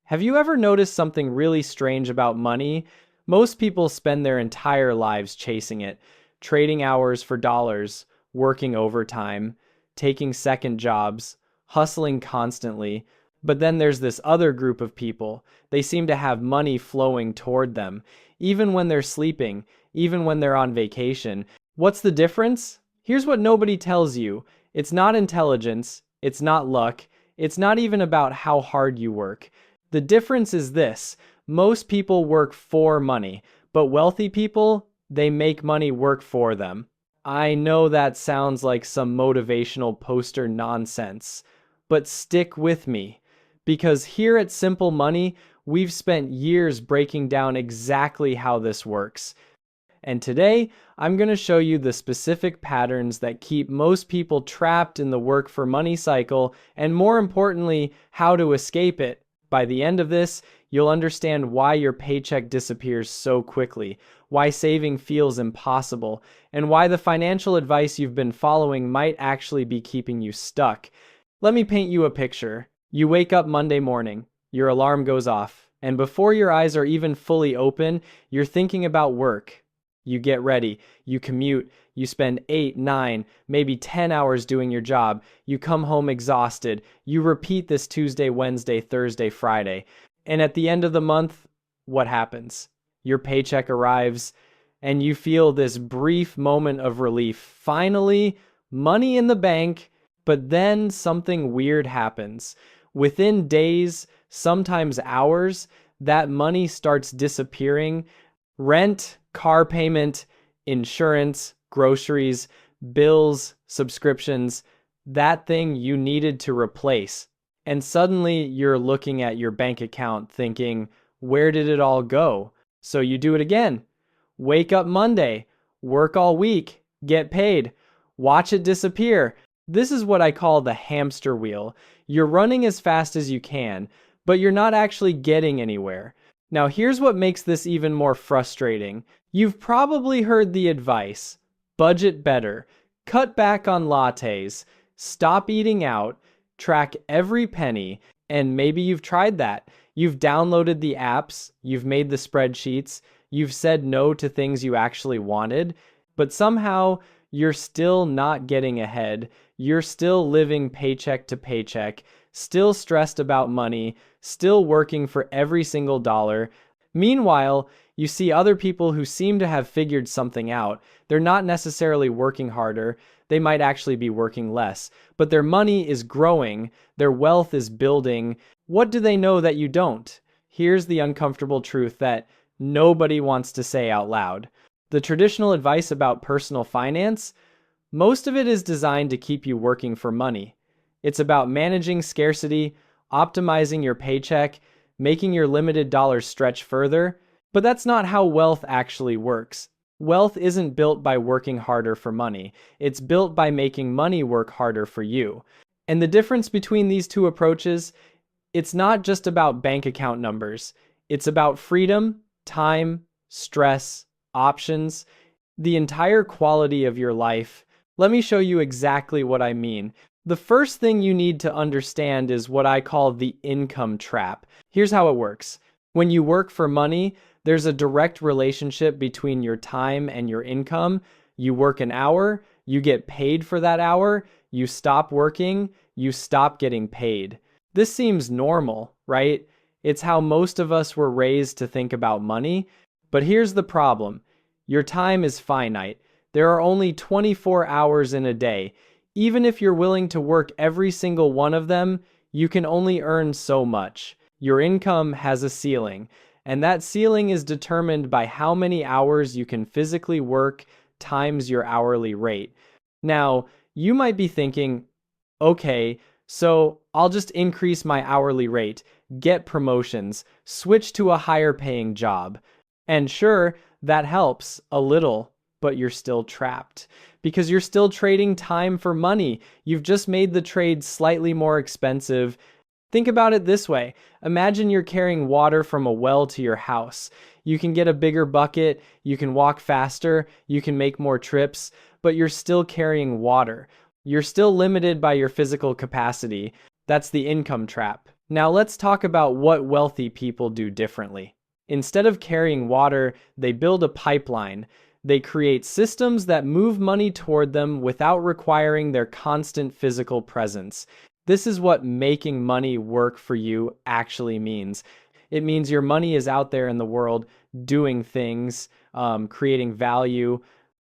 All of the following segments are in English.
Have you ever noticed something really strange about money? Most people spend their entire lives chasing it, trading hours for dollars, working overtime, taking second jobs, hustling constantly. But then there's this other group of people. They seem to have money flowing toward them, even when they're sleeping, even when they're on vacation. What's the difference? Here's what nobody tells you. It's not intelligence, it's not luck, it's not even about how hard you work. The difference is this: most people work for money, but wealthy people, they make money work for them. I know that sounds like some motivational poster nonsense, but stick with me. Because here at Simple Money, we've spent years breaking down exactly how this works. And today, I'm going to show you the specific patterns that keep most people trapped in the work for money cycle, and more importantly, how to escape it. By the end of this, you'll understand why your paycheck disappears so quickly, why saving feels impossible, and why the financial advice you've been following might actually be keeping you stuck. Let me paint you a picture. You wake up Monday morning, your alarm goes off, and before your eyes are even fully open, you're thinking about work. You get ready, you commute, you spend 8, 9, maybe 10 hours doing your job, you come home exhausted, you repeat this Tuesday, Wednesday, Thursday, Friday, and at the end of the month, what happens? Your paycheck arrives, and you feel this brief moment of relief. Finally, money in the bank, but then something weird happens. Within days, sometimes hours, that money starts disappearing. Rent, car payment, insurance, groceries, bills, subscriptions, that thing you needed to replace. And suddenly you're looking at your bank account thinking, where did it all go? So you do it again. Wake up Monday, work all week, get paid, watch it disappear. This is what I call the hamster wheel. You're running as fast as you can, but you're not actually getting anywhere. Now, here's what makes this even more frustrating. You've probably heard the advice: budget better, cut back on lattes, stop eating out, track every penny, and maybe you've tried that. You've downloaded the apps, you've made the spreadsheets, you've said no to things you actually wanted, but somehow you're still not getting ahead. You're still living paycheck to paycheck, still stressed about money, still working for every single dollar. Meanwhile, you see other people who seem to have figured something out. They're not necessarily working harder, they might actually be working less, but their money is growing, their wealth is building. What do they know that you don't? Here's the uncomfortable truth that nobody wants to say out loud. The traditional advice about personal finance, most of it is designed to keep you working for money. It's about managing scarcity, optimizing your paycheck, making your limited dollars stretch further. But that's not how wealth actually works. Wealth isn't built by working harder for money. It's built by making money work harder for you. And the difference between these two approaches, it's not just about bank account numbers. It's about freedom, time, stress, options, the entire quality of your life. Let me show you exactly what I mean. The first thing you need to understand is what I call the income trap. Here's how it works. When you work for money, there's a direct relationship between your time and your income. You work an hour, you get paid for that hour. You stop working, you stop getting paid. This seems normal, right? It's how most of us were raised to think about money. But here's the problem. Your time is finite. There are only 24 hours in a day. Even if you're willing to work every single one of them, you can only earn so much. Your income has a ceiling, and that ceiling is determined by how many hours you can physically work times your hourly rate. Now, you might be thinking, okay, so I'll just increase my hourly rate, get promotions, switch to a higher paying job. And sure, that helps a little, but you're still trapped because you're still trading time for money. You've just made the trade slightly more expensive. Think about it this way. Imagine you're carrying water from a well to your house. You can get a bigger bucket, you can walk faster, you can make more trips, but you're still carrying water. You're still limited by your physical capacity. That's the income trap. Now let's talk about what wealthy people do differently. Instead of carrying water, they build a pipeline. They create systems that move money toward them without requiring their constant physical presence. This is what making money work for you actually means. It means your money is out there in the world doing things, creating value,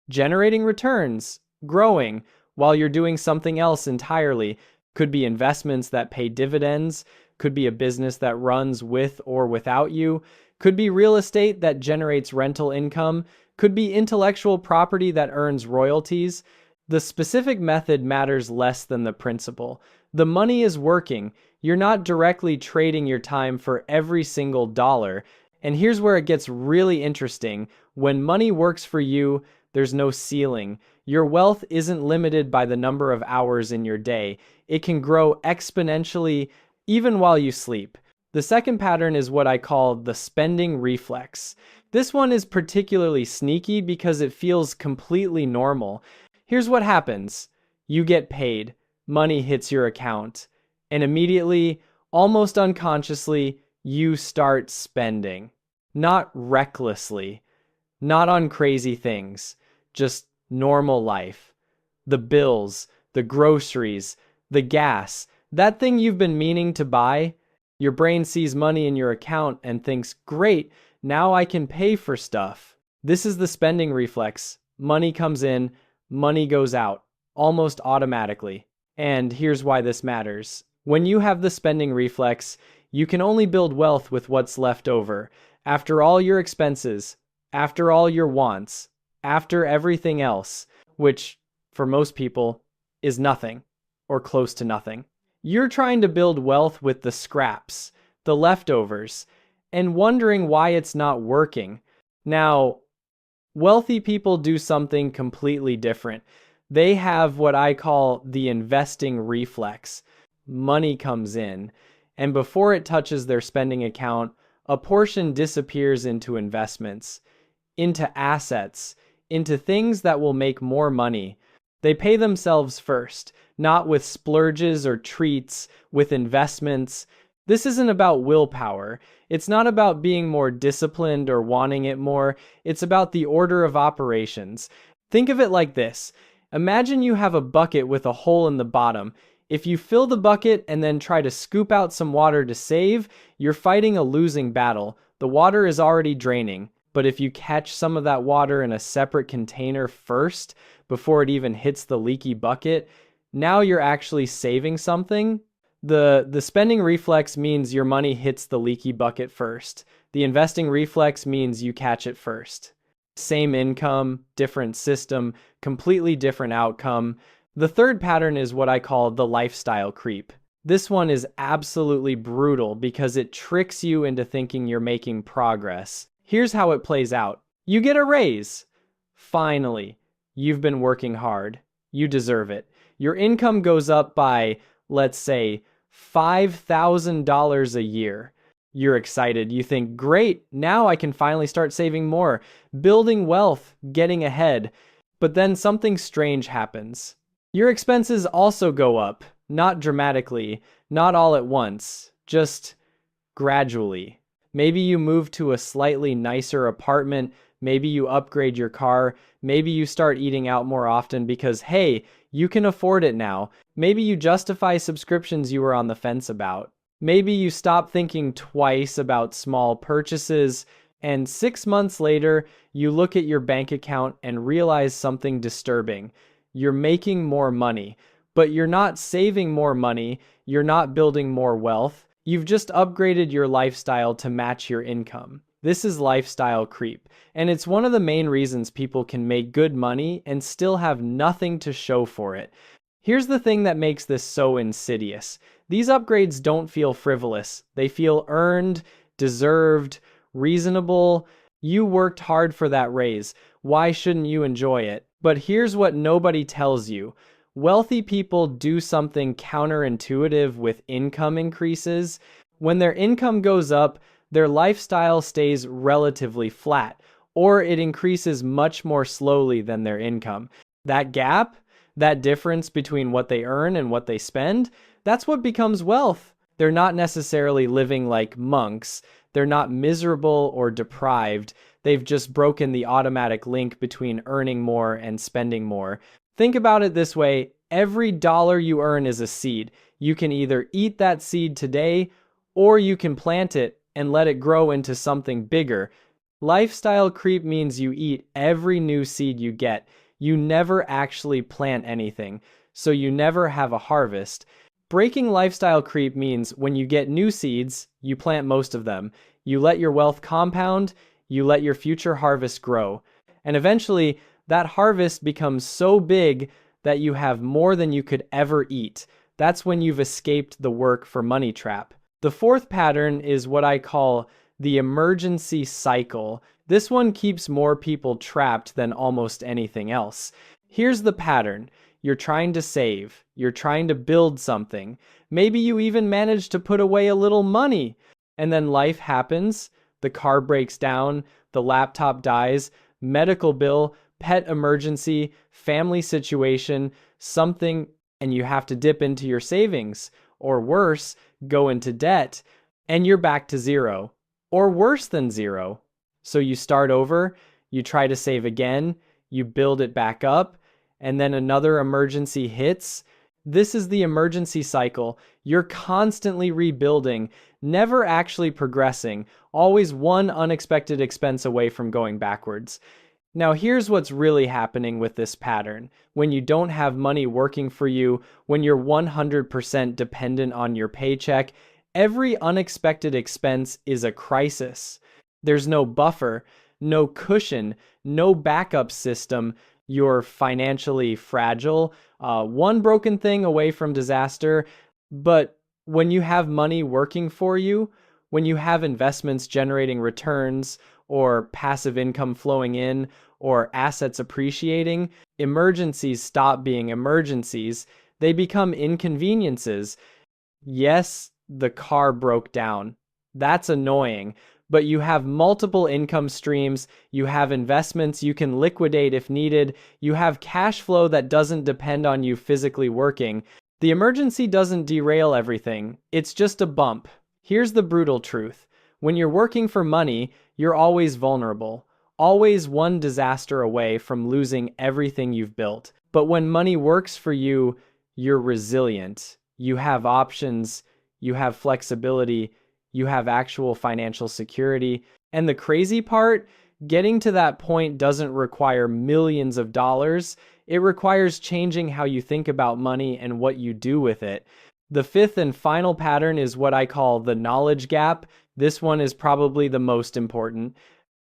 generating returns, growing, while you're doing something else entirely. Could be investments that pay dividends, could be a business that runs with or without you, could be real estate that generates rental income, could be intellectual property that earns royalties. The specific method matters less than the principle. The money is working. You're not directly trading your time for every single dollar. And here's where it gets really interesting. When money works for you, there's no ceiling. Your wealth isn't limited by the number of hours in your day. It can grow exponentially even while you sleep. The second pattern is what I call the spending reflex. This one is particularly sneaky because it feels completely normal. Here's what happens. You get paid, money hits your account, and immediately, almost unconsciously, you start spending. Not recklessly, not on crazy things, just normal life. The bills, the groceries, the gas, that thing you've been meaning to buy. Your brain sees money in your account and thinks, great, now I can pay for stuff. This is the spending reflex. Money comes in, money goes out, almost automatically. And here's why this matters. When you have the spending reflex, you can only build wealth with what's left over. After all your expenses, after all your wants, after everything else, which for most people is nothing or close to nothing. You're trying to build wealth with the scraps, the leftovers, and wondering why it's not working. Now, wealthy people do something completely different. They have what I call the investing reflex. Money comes in, and before it touches their spending account, a portion disappears into investments, into assets, into things that will make more money. They pay themselves first, not with splurges or treats, with investments. This isn't about willpower. It's not about being more disciplined or wanting it more. It's about the order of operations. Think of it like this. Imagine you have a bucket with a hole in the bottom. If you fill the bucket and then try to scoop out some water to save, you're fighting a losing battle. The water is already draining. But if you catch some of that water in a separate container first, before it even hits the leaky bucket, now you're actually saving something. The spending reflex means your money hits the leaky bucket first. The investing reflex means you catch it first. Same income, different system, completely different outcome. The third pattern is what I call the lifestyle creep. This one is absolutely brutal because it tricks you into thinking you're making progress. Here's how it plays out. You get a raise. Finally, you've been working hard. You deserve it. Your income goes up by, let's say, $5,000 a year. You're excited. You think, great, now I can finally start saving more, building wealth, getting ahead. But then something strange happens. Your expenses also go up, not dramatically, not all at once, just gradually. Maybe you move to a slightly nicer apartment. Maybe you upgrade your car. Maybe you start eating out more often because, hey, you can afford it now. Maybe you justify subscriptions you were on the fence about. Maybe you stop thinking twice about small purchases, and 6 months later, you look at your bank account and realize something disturbing. You're making more money, but you're not saving more money. You're not building more wealth. You've just upgraded your lifestyle to match your income. This is lifestyle creep, and it's one of the main reasons people can make good money and still have nothing to show for it. Here's the thing that makes this so insidious. These upgrades don't feel frivolous. They feel earned, deserved, reasonable. You worked hard for that raise. Why shouldn't you enjoy it? But here's what nobody tells you. Wealthy people do something counterintuitive with income increases. When their income goes up, their lifestyle stays relatively flat, or it increases much more slowly than their income. That gap, that difference between what they earn and what they spend, that's what becomes wealth. They're not necessarily living like monks. They're not miserable or deprived. They've just broken the automatic link between earning more and spending more. Think about it this way: every dollar you earn is a seed. You can either eat that seed today, or you can plant it and let it grow into something bigger. Lifestyle creep means you eat every new seed you get. You never actually plant anything, so you never have a harvest. Breaking lifestyle creep means when you get new seeds, you plant most of them. You let your wealth compound, you let your future harvest grow. And eventually, that harvest becomes so big that you have more than you could ever eat. That's when you've escaped the work for money trap. The fourth pattern is what I call the emergency cycle. This one keeps more people trapped than almost anything else. Here's the pattern. You're trying to save. You're trying to build something. Maybe you even manage to put away a little money. And then life happens. The car breaks down. The laptop dies. Medical bill, pet emergency, family situation, something, and you have to dip into your savings. Or worse, go into debt. And you're back to zero. Or worse than zero. So you start over, you try to save again, you build it back up, and then another emergency hits. This is the emergency cycle. You're constantly rebuilding, never actually progressing, always one unexpected expense away from going backwards. Now, here's what's really happening with this pattern. When you don't have money working for you, when you're 100% dependent on your paycheck, every unexpected expense is a crisis. There's no buffer, no cushion, no backup system. You're financially fragile, one broken thing away from disaster. But when you have money working for you, when you have investments generating returns, or passive income flowing in, or assets appreciating, emergencies stop being emergencies. They become inconveniences. Yes, the car broke down. That's annoying. But you have multiple income streams, you have investments you can liquidate if needed, you have cash flow that doesn't depend on you physically working. The emergency doesn't derail everything, it's just a bump. Here's the brutal truth. When you're working for money, you're always vulnerable, always one disaster away from losing everything you've built. But when money works for you, you're resilient. You have options, you have flexibility, you have actual financial security. And the crazy part, getting to that point doesn't require millions of dollars. It requires changing how you think about money and what you do with it. The fifth and final pattern is what I call the knowledge gap. This one is probably the most important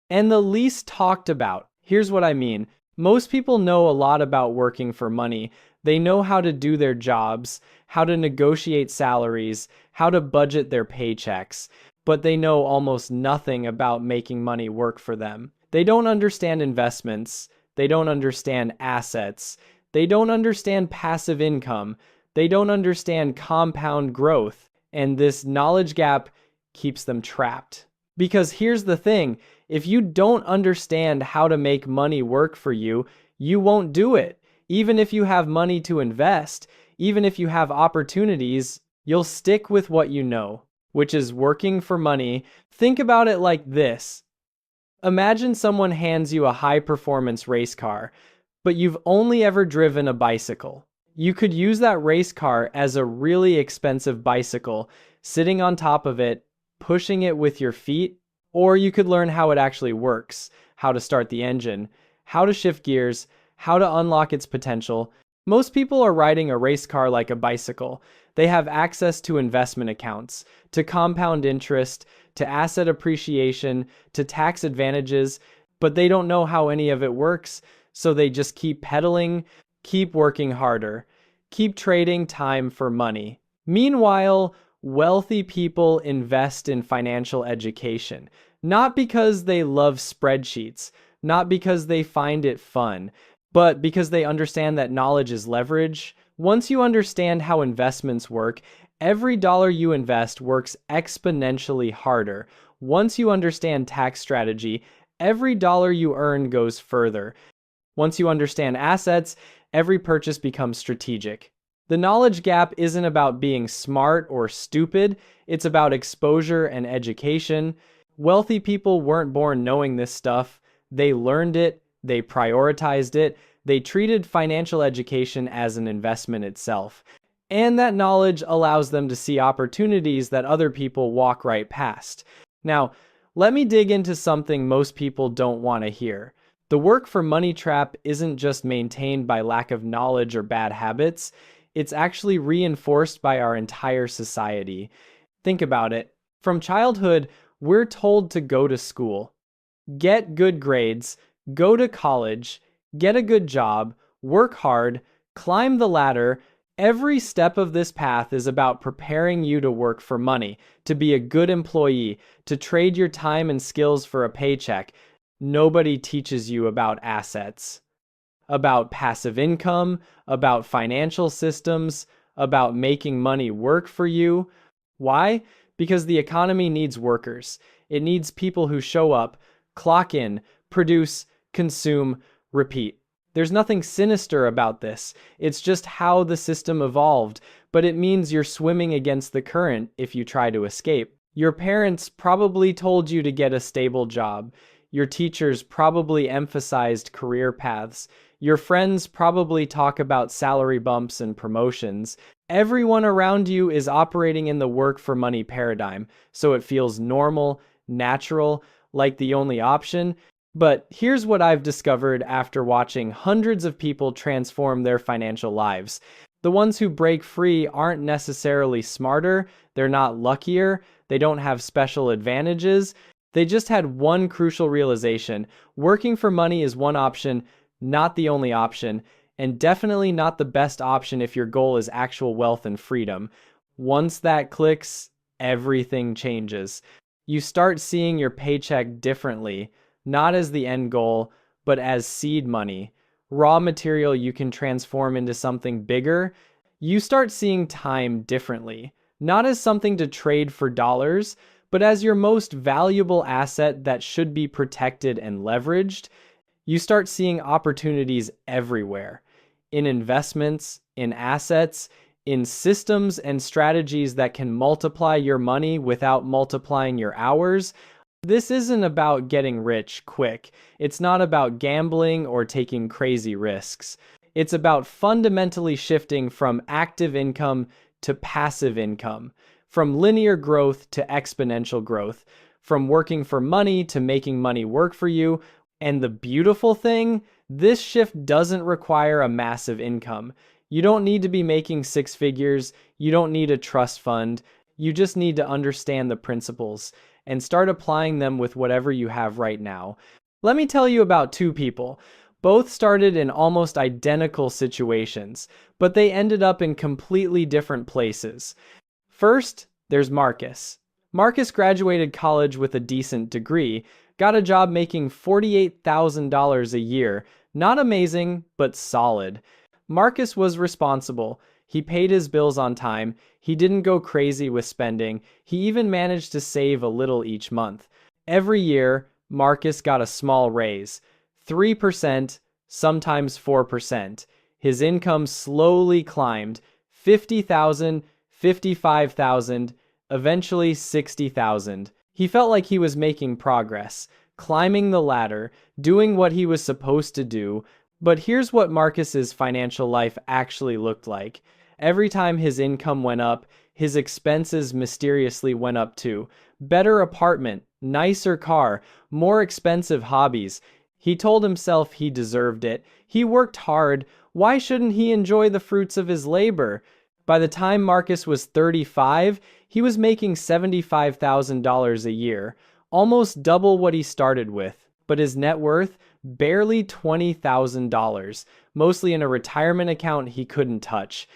and the least talked about. Here's what I mean. Most people know a lot about working for money. They know how to do their jobs, how to negotiate salaries, how to budget their paychecks, but they know almost nothing about making money work for them. They don't understand investments. They don't understand assets. They don't understand passive income. They don't understand compound growth. And this knowledge gap keeps them trapped. Because here's the thing, if you don't understand how to make money work for you, you won't do it. Even if you have money to invest, even if you have opportunities, you'll stick with what you know, which is working for money. Think about it like this. Imagine someone hands you a high-performance race car, but you've only ever driven a bicycle. You could use that race car as a really expensive bicycle, sitting on top of it, pushing it with your feet, or you could learn how it actually works, how to start the engine, how to shift gears, how to unlock its potential. Most people are riding a race car like a bicycle. They have access to investment accounts, to compound interest, to asset appreciation, to tax advantages, but they don't know how any of it works, so they just keep pedaling, keep working harder, keep trading time for money. Meanwhile, wealthy people invest in financial education, not because they love spreadsheets, not because they find it fun, but because they understand that knowledge is leverage. Once you understand how investments work, every dollar you invest works exponentially harder. Once you understand tax strategy, every dollar you earn goes further. Once you understand assets, every purchase becomes strategic. The knowledge gap isn't about being smart or stupid, it's about exposure and education. Wealthy people weren't born knowing this stuff. They learned it, they prioritized it, they treated financial education as an investment itself. And that knowledge allows them to see opportunities that other people walk right past. Now, let me dig into something most people don't want to hear. The work for money trap isn't just maintained by lack of knowledge or bad habits, it's actually reinforced by our entire society. Think about it. From childhood, we're told to go to school, get good grades, go to college, get a good job, work hard, climb the ladder. Every step of this path is about preparing you to work for money, to be a good employee, to trade your time and skills for a paycheck. Nobody teaches you about assets, about passive income, about financial systems, about making money work for you. Why? Because the economy needs workers. It needs people who show up, clock in, produce, consume, repeat. There's nothing sinister about this. It's just how the system evolved, but it means you're swimming against the current if you try to escape. Your parents probably told you to get a stable job. Your teachers probably emphasized career paths. Your friends probably talk about salary bumps and promotions. Everyone around you is operating in the work for money paradigm, so it feels normal, natural, like the only option. But here's what I've discovered after watching hundreds of people transform their financial lives. The ones who break free aren't necessarily smarter, they're not luckier, they don't have special advantages. They just had one crucial realization: working for money is one option, not the only option, and definitely not the best option if your goal is actual wealth and freedom. Once that clicks, everything changes. You start seeing your paycheck differently, not as the end goal, but as seed money, raw material you can transform into something bigger. You start seeing time differently, not as something to trade for dollars, but as your most valuable asset that should be protected and leveraged. You start seeing opportunities everywhere, in investments, in assets, in systems and strategies that can multiply your money without multiplying your hours. This isn't about getting rich quick. It's not about gambling or taking crazy risks. It's about fundamentally shifting from active income to passive income, from linear growth to exponential growth, from working for money to making money work for you. And the beautiful thing, this shift doesn't require a massive income. You don't need to be making six figures. You don't need a trust fund. You just need to understand the principles and start applying them with whatever you have right now. Let me tell you about two people. Both started in almost identical situations, but they ended up in completely different places. First, there's Marcus. Marcus graduated college with a decent degree, got a job making $48,000 a year. Not amazing, but solid. Marcus was responsible. He paid his bills on time. He didn't go crazy with spending. He even managed to save a little each month. Every year, Marcus got a small raise. 3%, sometimes 4%. His income slowly climbed. 50,000, 55,000, eventually 60,000. He felt like he was making progress, climbing the ladder, doing what he was supposed to do. But here's what Marcus's financial life actually looked like. Every time his income went up, his expenses mysteriously went up too. Better apartment, nicer car, more expensive hobbies. He told himself he deserved it. He worked hard. Why shouldn't he enjoy the fruits of his labor? By the time Marcus was 35, he was making $75,000 a year, almost double what he started with. But his net worth, barely $20,000, mostly in a retirement account he couldn't touch.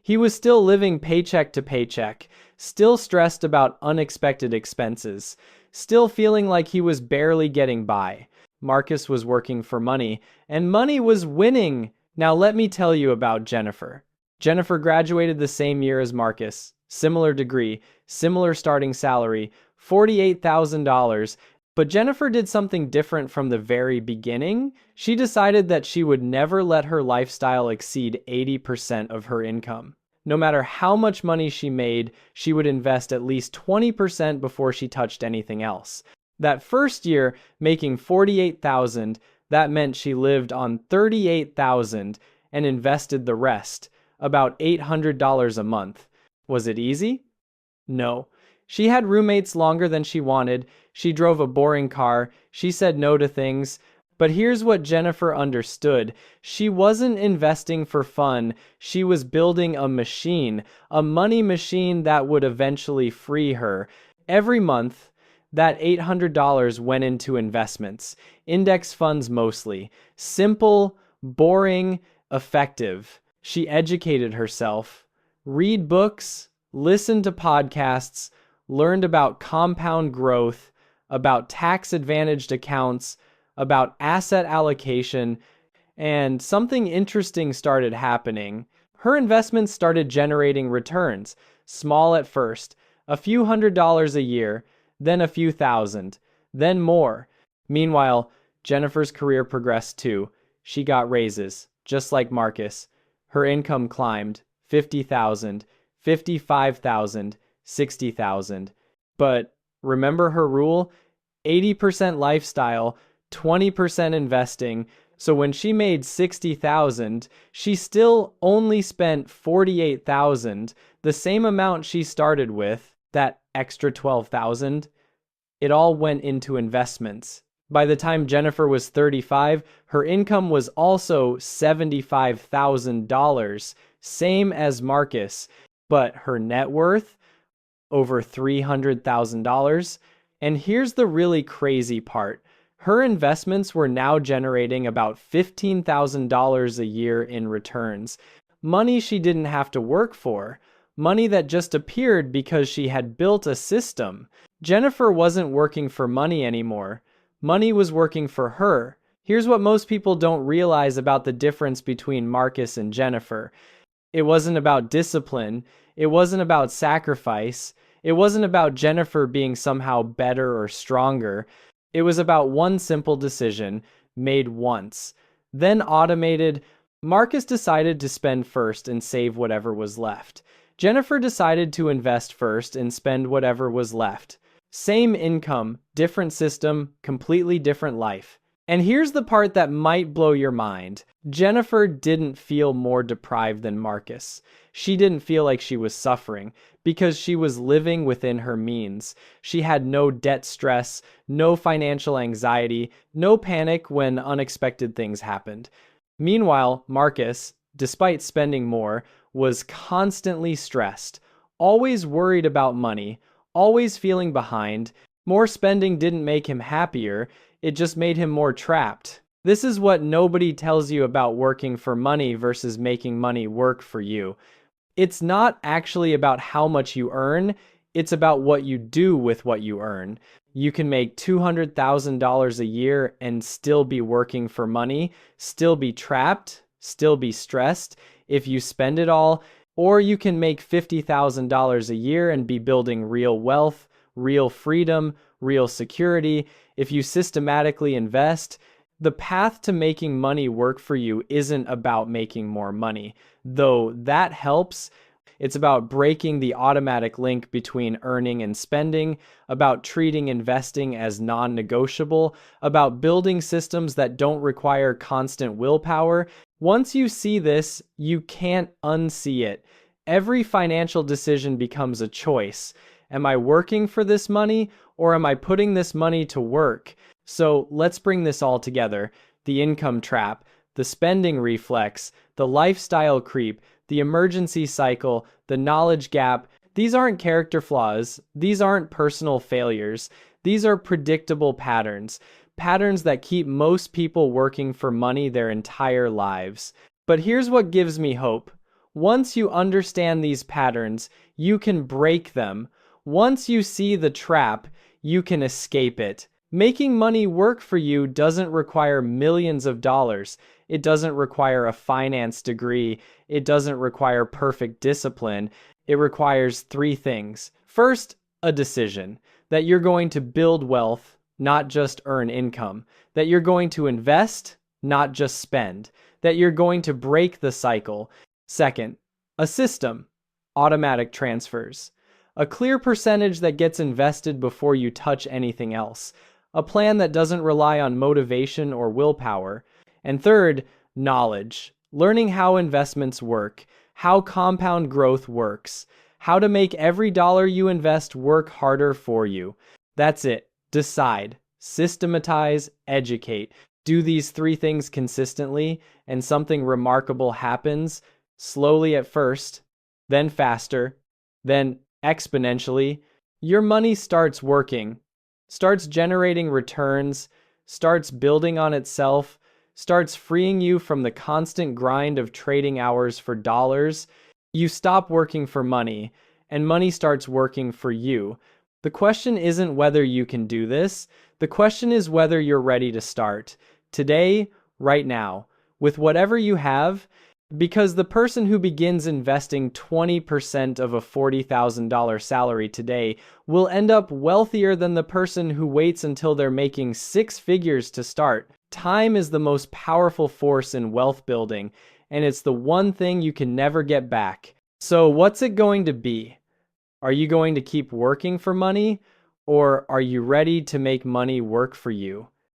He was still living paycheck to paycheck, still stressed about unexpected expenses, still feeling like he was barely getting by. Marcus was working for money, and money was winning. Now let me tell you about Jennifer. Jennifer graduated the same year as Marcus, similar degree, similar starting salary, $48,000. But Jennifer did something different from the very beginning. She decided that she would never let her lifestyle exceed 80% of her income. No matter how much money she made, she would invest at least 20% before she touched anything else. That first year, making $48,000, that meant she lived on $38,000 and invested the rest, about $800 a month. Was it easy? No. She had roommates longer than she wanted. She drove a boring car. She said no to things. But here's what Jennifer understood. She wasn't investing for fun. She was building a machine, a money machine that would eventually free her. Every month, that $800 went into investments, index funds mostly. Simple, boring, effective. She educated herself, read books, listened to podcasts, learned about compound growth, about tax-advantaged accounts, about asset allocation, and something interesting started happening. Her investments started generating returns, small at first, a few $100s a year, then a few thousand, then more. Meanwhile, Jennifer's career progressed too. She got raises, just like Marcus. Her income climbed, 50,000, 55,000, 60,000. But remember her rule? 80% lifestyle, 20% investing. So when she made 60,000, she still only spent 48,000, the same amount she started with, that extra 12,000. It all went into investments. By the time Jennifer was 35, her income was also $75,000, same as Marcus, but her net worth, over $300,000. And here's the really crazy part. Her investments were now generating about $15,000 a year in returns. Money she didn't have to work for. Money that just appeared because she had built a system. Jennifer wasn't working for money anymore. Money was working for her. Here's what most people don't realize about the difference between Marcus and Jennifer. It wasn't about discipline. It wasn't about sacrifice. It wasn't about Jennifer being somehow better or stronger. It was about one simple decision, made once. Then automated. Marcus decided to spend first and save whatever was left. Jennifer decided to invest first and spend whatever was left. Same income, different system, completely different life. And here's the part that might blow your mind. Jennifer didn't feel more deprived than Marcus. She didn't feel like she was suffering because she was living within her means. She had no debt stress, no financial anxiety, no panic when unexpected things happened. Meanwhile, Marcus, despite spending more, was constantly stressed, always worried about money, always feeling behind. More spending didn't make him happier, it just made him more trapped. This is what nobody tells you about working for money versus making money work for you. It's not actually about how much you earn, it's about what you do with what you earn. You can make $200,000 a year and still be working for money, still be trapped, still be stressed if you spend it all, or you can make $50,000 a year and be building real wealth, real freedom, real security. If you systematically invest, the path to making money work for you isn't about making more money, though that helps. It's about breaking the automatic link between earning and spending, about treating investing as non-negotiable, about building systems that don't require constant willpower. Once you see this, you can't unsee it. Every financial decision becomes a choice. Am I working for this money, or am I putting this money to work? So let's bring this all together. The income trap, the spending reflex, the lifestyle creep, the emergency cycle, the knowledge gap. These aren't character flaws. These aren't personal failures. These are predictable patterns. Patterns that keep most people working for money their entire lives. But here's what gives me hope. Once you understand these patterns, you can break them. Once you see the trap, you can escape it. Making money work for you doesn't require millions of dollars. It doesn't require a finance degree. It doesn't require perfect discipline. It requires three things. First, a decision that you're going to build wealth, not just earn income. That you're going to invest, not just spend. That you're going to break the cycle. Second, a system automatic transfers. A clear percentage that gets invested before you touch anything else. A plan that doesn't rely on motivation or willpower. And third, knowledge. Learning how investments work, how compound growth works, how to make every dollar you invest work harder for you. That's it. Decide, systematize, educate. Do these three things consistently, and something remarkable happens, slowly at first, then faster, then exponentially. Your money starts working, starts generating returns, starts building on itself, starts freeing you from the constant grind of trading hours for dollars. You stop working for money, and money starts working for you. The question isn't whether you can do this. The question is whether you're ready to start. Today, right now, with whatever you have, because the person who begins investing 20% of a $40,000 salary today will end up wealthier than the person who waits until they're making six figures to start. Time is the most powerful force in wealth building, and it's the one thing you can never get back. So what's it going to be? Are you going to keep working for money, or are you ready to make money work for you?